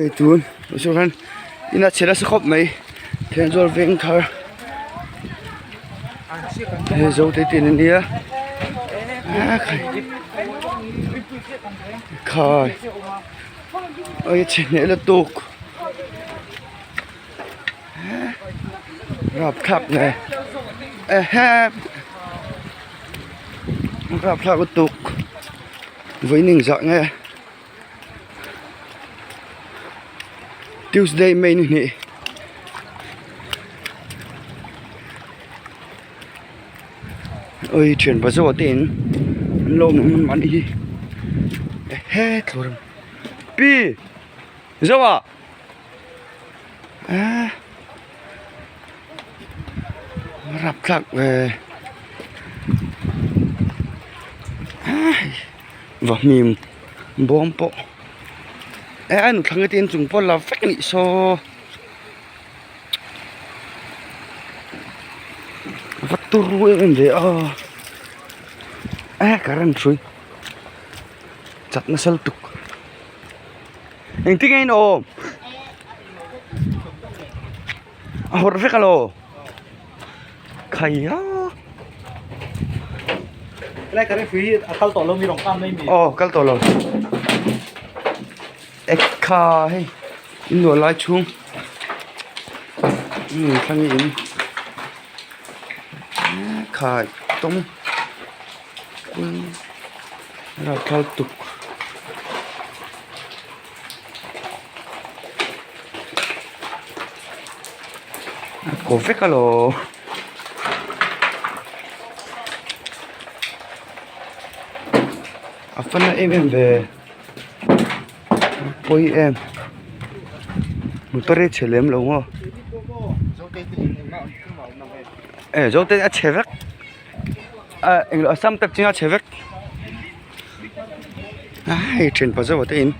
ơi tuôn số khăn ina chela sẽ khóc mày thêm rồi veng thar thế dấu thế tiền đi á khai ơi chuyện này là tục gặp khắp này gặp khắp cái tục với những dạng nghe Tuesday main ini ơi chuyển vào số tiền lông mình bán đi hết rồi pi sao rạp khắc về và mìm bom bộ anh thằng cái tiền chúng tôi là phát nị so phát tu ruồi em về cả răng suy chặt nó sâu tục anh thích anh ôm hồi phát alo khay á lại cái phí câu tổ lông mi đồng cam đây mi câu tổ lông ekka hey in lo lai chung thang in khai tông quân ra thao tục cổ phết cả lồ phân em về ôi em một tôi chơi lém lâu không dấu tên chơi vét anh nói xăm tập chính chơi vét trên bao giờ vào tên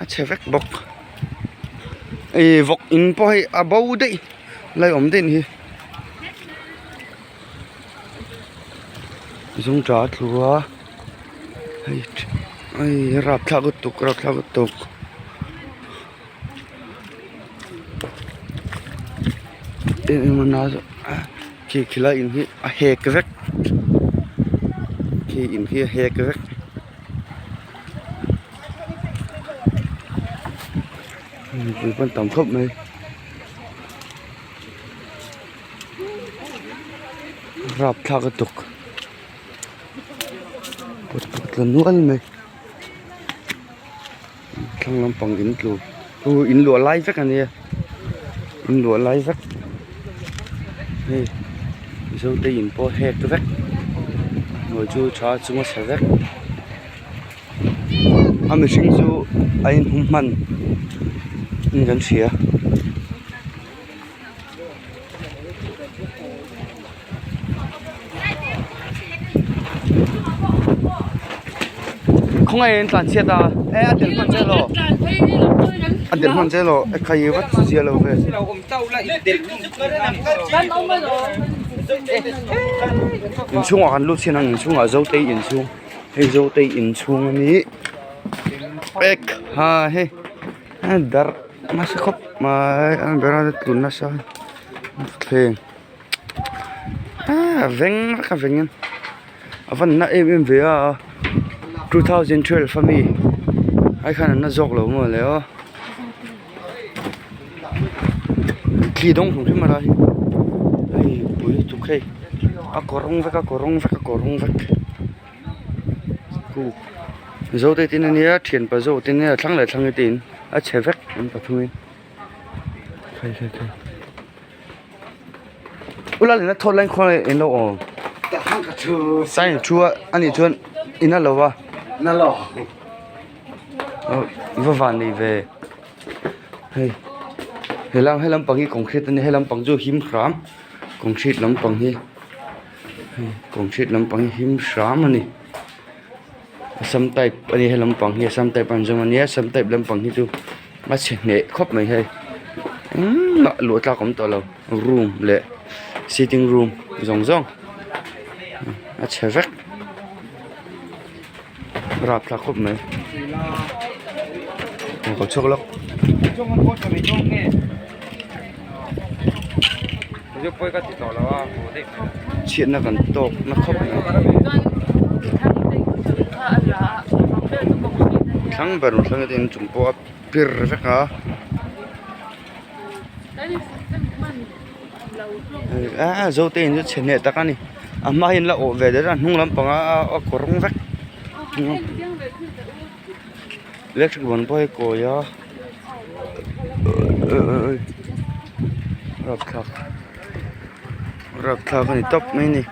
chơi vét bọc vọc in bôi bao đấy lại ổn tên hi dùng trả thua rạp thao cái tục mình nói khi lại in hi hè cái vết khi in hi hè cái vết mình quan tâm khóc này rạp thao cái tục bột lần nữa này thằng làm bằng in lụa lái vết này in lụa lái vết hey dấu tay in po hết cái vết ngồi chú cho chúng sẽ vết mình sinh chú anh hùng mạnh mình gần xía không ai tàn xe ta anh đến con chơi lo anh đến con chơi lo khai vắt xe lo về in chung ở lúc xin ăn chung ở dấu tay in chung hay dấu tay in chung này ek ha he dar masih khóc mà anh berada tuần na sao phèn veng các veng vẫn nãy em về 2012 for me ai khăn nó dọc lâu mà léo khi đông không biết mà đây ai bùi chụp khay có rong vắt cu dấu tay tin này thiền và dấu tin này thăng lại thăng cái tin chơi vắt em tập trung khay ula lên nó thôn lên khoa này em đâu sai chua anh ấy chua in nó lâu à nó lò vừa vặn đi về hey hay làm bằng cái concrete này hay làm bằng जो hiếm khám concrete làm bằng cái concrete làm bằng hiếm khám này some type anh hay làm bằng cái some type bằng giống anh some type làm bằng cái tu bắt chuyện này khóc mày hay nọ lụa ta cũng to lâu room lệ sitting room rong chơi vắt rạp là khóc mày có chốc lắm chung con cốt bị chung nghe giúp bơi các tỏ là ổn định chuyện nó còn tốt nó khóc thằng bận thằng cái chúng po pir ra cả dâu tên cho chuyện này ta cái này mà hiện là ổ về đấy là nung lắm bằng cổ rong vắt lek cái bọn boy cổ ya rập khạc cái này top mấy này